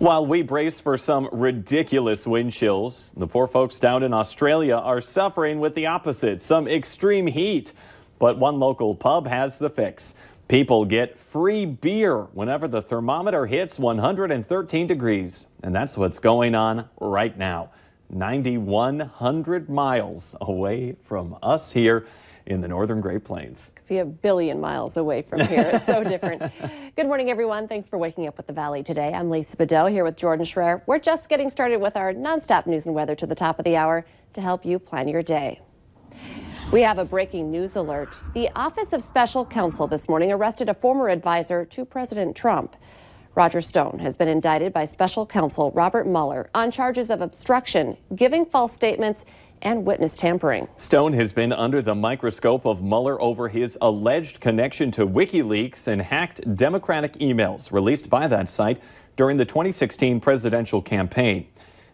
While we brace for some ridiculous wind chills, the poor folks down in Australia are suffering with the opposite, some extreme heat. But one local pub has the fix. People get free beer whenever the thermometer hits 113 degrees. And that's what's going on right now, 9,100 miles away from us here in the northern Great Plains. Could be a billion miles away from here. It's so different. Good morning, everyone. Thanks for waking up with the Valley today. I'm Lisa Bedell here with Jordan Schreier. We're just getting started with our nonstop news and weather to the top of the hour to help you plan your day. We have a breaking news alert. The Office of Special Counsel this morning arrested a former advisor to President Trump. Roger Stone has been indicted by Special Counsel Robert Mueller on charges of obstruction, giving false statements, and witness tampering. Stone has been under the microscope of Mueller over his alleged connection to WikiLeaks and hacked Democratic emails released by that site during the 2016 presidential campaign.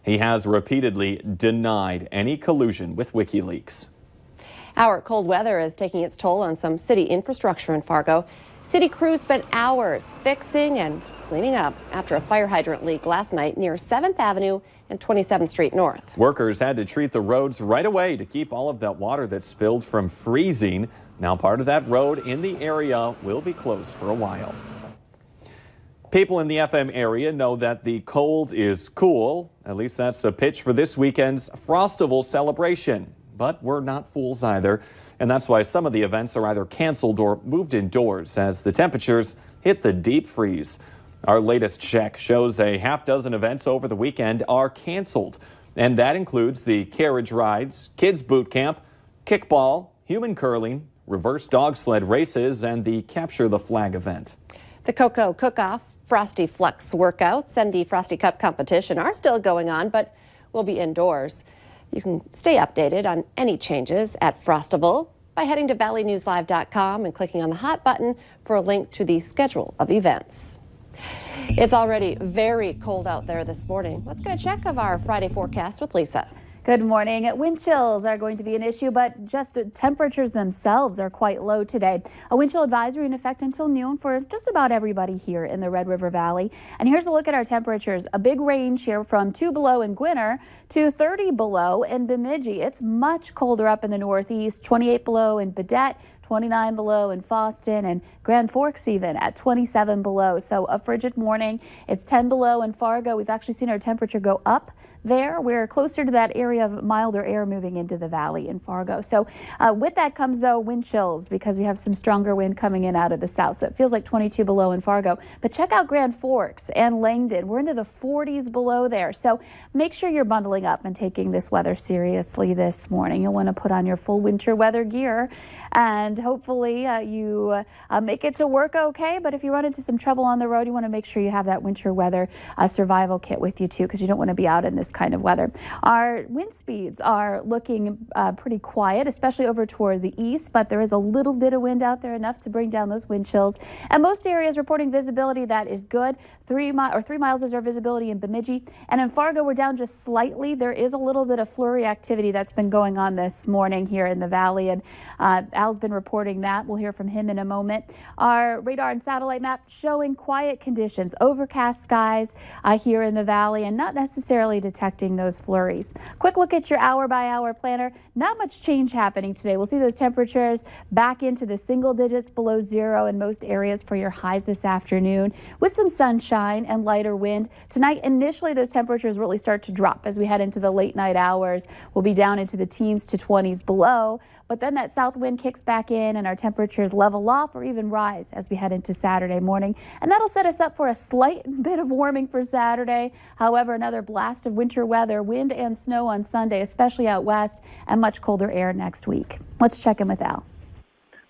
He has repeatedly denied any collusion with WikiLeaks. Our cold weather is taking its toll on some city infrastructure in Fargo. City crews spent hours fixing and cleaning up after a fire hydrant leak last night near 7th Avenue and 27th Street North. Workers had to treat the roads right away to keep all of that water that spilled from freezing. Now part of that road in the area will be closed for a while. People in the FM area know that the cold is cool. At least that's a pitch for this weekend's Frostival celebration. But we're not fools either. And that's why some of the events are either canceled or moved indoors as the temperatures hit the deep freeze. Our latest check shows a half dozen events over the weekend are canceled. And that includes the carriage rides, kids boot camp, kickball, human curling, reverse dog sled races, and the Capture the Flag event. The Cocoa Cook-Off, Frosty Flex workouts, and the Frosty Cup competition are still going on, but will be indoors. You can stay updated on any changes at Frostival by heading to valleynewslive.com and clicking on the hot button for a link to the schedule of events. It's already very cold out there this morning. Let's get a check of our Friday forecast with Lisa. Good morning. Wind chills are going to be an issue, but just temperatures themselves are quite low today. A wind chill advisory in effect until noon for just about everybody here in the Red River Valley. And here's a look at our temperatures. A big range here from 2 below in Gwinner to 30 below in Bemidji. It's much colder up in the northeast, 28 below in Baudette, 29 below in Fosston, and Grand Forks even at 27 below. So a frigid morning. It's 10 below in Fargo. We've actually seen our temperature go up there. We're closer to that area of milder air moving into the valley in Fargo. So with that comes, though, wind chills because we have some stronger wind coming in out of the south. So it feels like 22 below in Fargo. But check out Grand Forks and Langdon. We're into the 40s below there. So make sure you're bundling up and taking this weather seriously this morning. You'll want to put on your full winter weather gear and hopefully you make it to work okay. But if you run into some trouble on the road, you want to make sure you have that winter weather survival kit with you too, because you don't want to be out in this kind of weather. Our wind speeds are looking pretty quiet, especially over toward the east, but there is a little bit of wind out there, enough to bring down those wind chills. And most areas reporting visibility that is good. 3 miles is our visibility in Bemidji. And in Fargo, we're down just slightly. There is a little bit of flurry activity that's been going on this morning here in the valley, and Al's been reporting that. We'll hear from him in a moment. Our radar and satellite map showing quiet conditions, overcast skies here in the valley, and not necessarily detecting those flurries. Quick look at your hour-by-hour planner. Not much change happening today. We'll see those temperatures back into the single digits below zero in most areas for your highs this afternoon, with some sunshine and lighter wind. Tonight, initially, those temperatures really start to drop as we head into the late night hours. We'll be down into the teens to 20s below. But then that south wind kicks back in and our temperatures level off or even rise as we head into Saturday morning. And that'll set us up for a slight bit of warming for Saturday. However, another blast of winter weather, wind and snow on Sunday, especially out west, and much colder air next week. Let's check in with Al.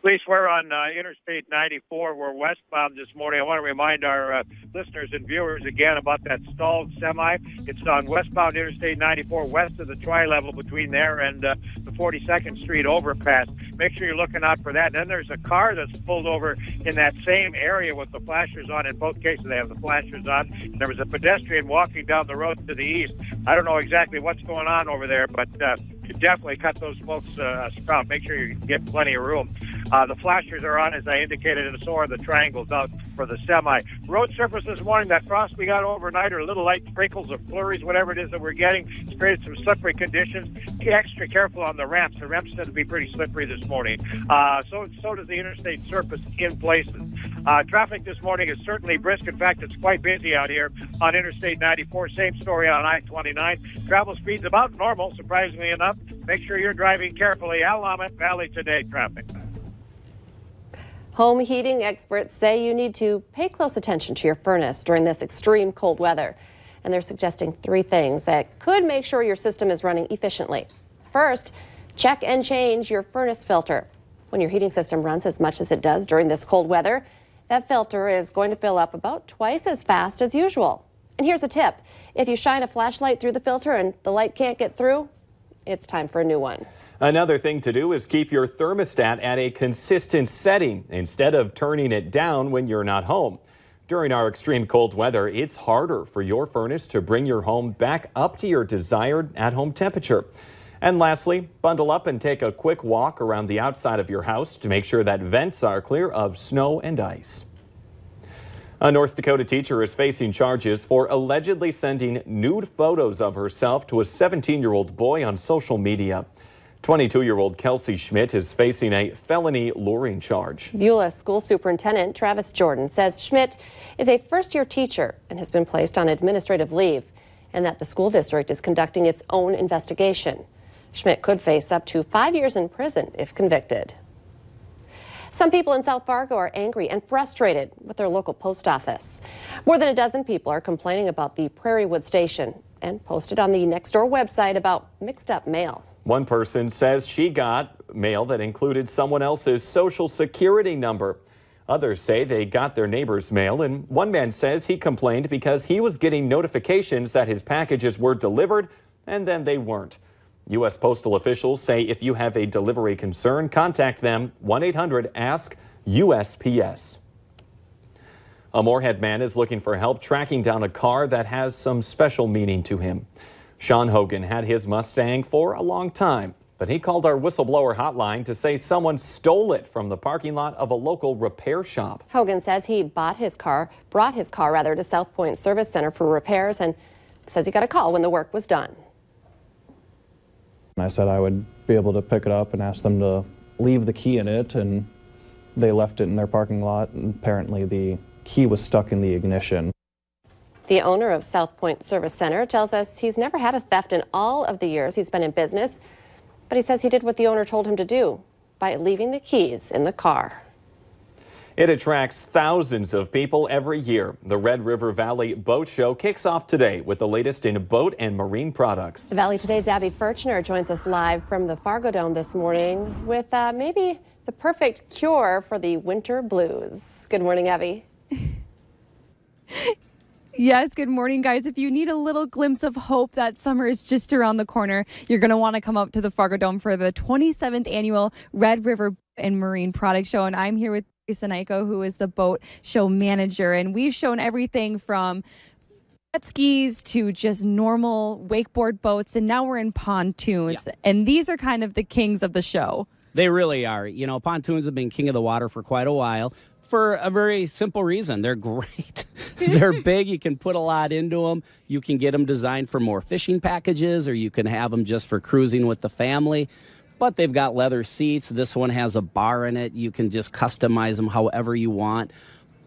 Police, we're on Interstate 94. We're westbound this morning. I want to remind our listeners and viewers again about that stalled semi. It's on westbound Interstate 94, west of the tri-level between there and the 42nd Street overpass. Make sure you're looking out for that. And then there's a car that's pulled over in that same area with the flashers on. In both cases, they have the flashers on. There was a pedestrian walking down the road to the east. I don't know exactly what's going on over there, but definitely cut those smokes sprout. Make sure you get plenty of room. The flashers are on, as I indicated, and so are the triangles out for the semi. Road surface this morning, that frost we got overnight, or little light sprinkles or flurries, whatever it is that we're getting, it's created some slippery conditions. Be extra careful on the ramps. The ramps tend to be pretty slippery this morning. So does the interstate surface in places. Traffic this morning is certainly brisk. In fact, it's quite busy out here on Interstate 94. Same story on I-29. Travel speeds about normal, surprisingly enough. Make ssure you're driving carefully. Al Lamont, Valley Today traffic. Home heating experts say you need to pay close attention to your furnace during this extreme cold weather. And they're suggesting 3 things that could make sure your system is running efficiently. First, check and change your furnace filter. When your heating system runs as much as it does during this cold weather, that filter is going to fill up about twice as fast as usual. And here's a tip. If you shine a flashlight through the filter and the light can't get through, it's time for a new one. Another thing to do is keep your thermostat at a consistent setting instead of turning it down when you're not home. During our extreme cold weather, it's harder for your furnace to bring your home back up to your desired at-home temperature. And lastly, bundle up and take a quick walk around the outside of your house to make sure that vents are clear of snow and ice. A North Dakota teacher is facing charges for allegedly sending nude photos of herself to a 17-year-old boy on social media. 22-year-old Kelsey Schmidt is facing a felony luring charge. Beulah School Superintendent Travis Jordan says Schmidt is a first-year teacher and has been placed on administrative leave, and that the school district is conducting its own investigation. Schmidt could face up to 5 years in prison if convicted. Some people in South Fargo are angry and frustrated with their local post office. More than a dozen people are complaining about the Prairie Wood station and posted on the Nextdoor website about mixed up mail. One person says she got mail that included someone else's social security number. Others say they got their neighbor's mail, and one man says he complained because he was getting notifications that his packages were delivered and then they weren't. U.S. postal officials say if you have a delivery concern, contact them 1-800-ASK-USPS. A Moorhead man is looking for help tracking down a car that has some special meaning to him. Sean Hogan had his Mustang for a long time, but he called our whistleblower hotline to say someone stole it from the parking lot of a local repair shop. Hogan says he brought his car to South Point Service Center for repairs, and says he got a call when the work was done. I said I would be able to pick it up and ask them to leave the key in it, and they left it in their parking lot, and apparently the key was stuck in the ignition. The owner of South Point Service Center tells us he's never had a theft in all of the years he's been in business, but he says he did what the owner told him to do by leaving the keys in the car. It attracts thousands of people every year. The Red River Valley Boat Show kicks off today with the latest in boat and marine products. Valley Today's Abby Furchner joins us live from the Fargo Dome this morning with maybe the perfect cure for the winter blues. Good morning, Abby. Yes, good morning, guys. If you need a little glimpse of hope that summer is just around the corner, you're going to want to come up to the Fargo Dome for the 27th annual Red River and Marine Product Show. And I'm here with Teresa Nyko, who is the boat show manager. And we've shown everything from jet skis to just normal wakeboard boats. And now we're in pontoons. Yeah. And these are kind of the kings of the show. They really are. You know, pontoons have been king of the water for quite a while. For a very simple reason. They're great. They're big. You can put a lot into them. You can get them designed for more fishing packages, or you can have them just for cruising with the family. But they've got leather seats. This one has a bar in it. You can just customize them however you want.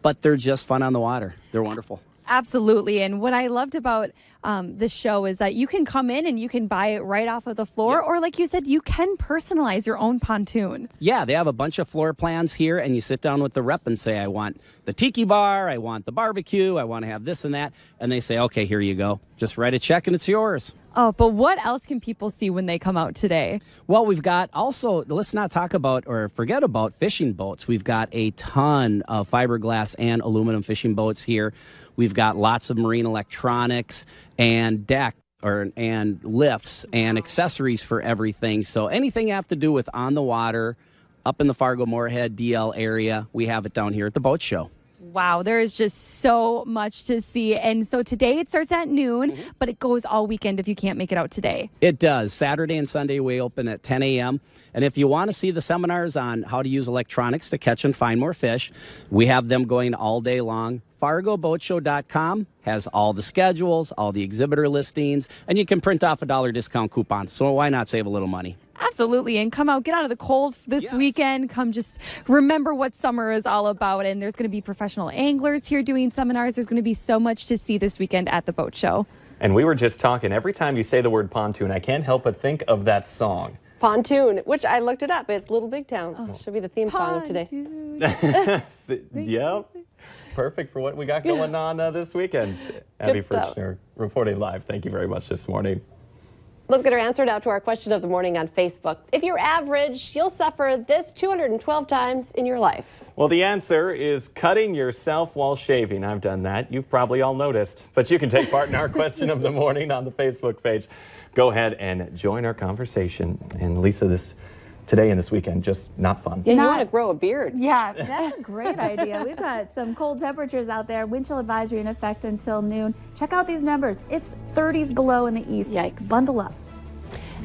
But they're just fun on the water. They're wonderful. Absolutely. And what I loved about the show is that you can come in and you can buy it right off of the floor. Yep. Or like you said, you can personalize your own pontoon. Yeah, they have a bunch of floor plans here, and you sit down with the rep and say, I want the tiki bar, I want the barbecue, I want to have this and that. And they say, okay, here you go. Just write a check and it's yours. Oh, but what else can people see when they come out today? Well, we've got also, let's not talk about or forget about fishing boats. We've got a ton of fiberglass and aluminum fishing boats here. We've got lots of marine electronics and deck and lifts and accessories for everything. So anything you have to do with on the water, up in the Fargo Moorhead DL area, we have it down here at the boat show. Wow, there is just so much to see. And so today it starts at noon, but it goes all weekend if you can't make it out today. It does. Saturday and Sunday we open at 10 a.m. And if you want to see the seminars on how to use electronics to catch and find more fish, we have them going all day long. FargoBoatShow.com has all the schedules, all the exhibitor listings, and you can print off a $1 discount coupon. So why not save a little money? Absolutely. And come out, get out of the cold this weekend. Come just remember what summer is all about. And there's going to be professional anglers here doing seminars. There's going to be so much to see this weekend at the boat show. And we were just talking, every time you say the word pontoon, I can't help but think of that song. Pontoon, which I looked it up. It's Little Big Town. Oh, should be the theme song of today. Yep. Perfect for what we got going on this weekend. Abby Frischner reporting live. Thank you very much this morning. Let's get our answer now to our question of the morning on Facebook. If you're average, you'll suffer this 212 times in your life. Well, the answer is cutting yourself while shaving. I've done that. You've probably all noticed. But you can take part in our question of the morning on the Facebook page. Go ahead and join our conversation. And Lisa, today and this weekend, just not fun. Yeah, you want to grow a beard. Yeah, that's a great idea. We've got some cold temperatures out there. Wind chill advisory in effect until noon. Check out these numbers. It's 30s below in the east. Yikes. Bundle up.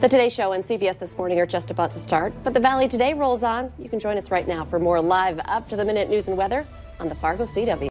The Today Show and CBS This Morning are just about to start, but the Valley Today rolls on. You can join us right now for more live up-to-the-minute news and weather on the Fargo CW.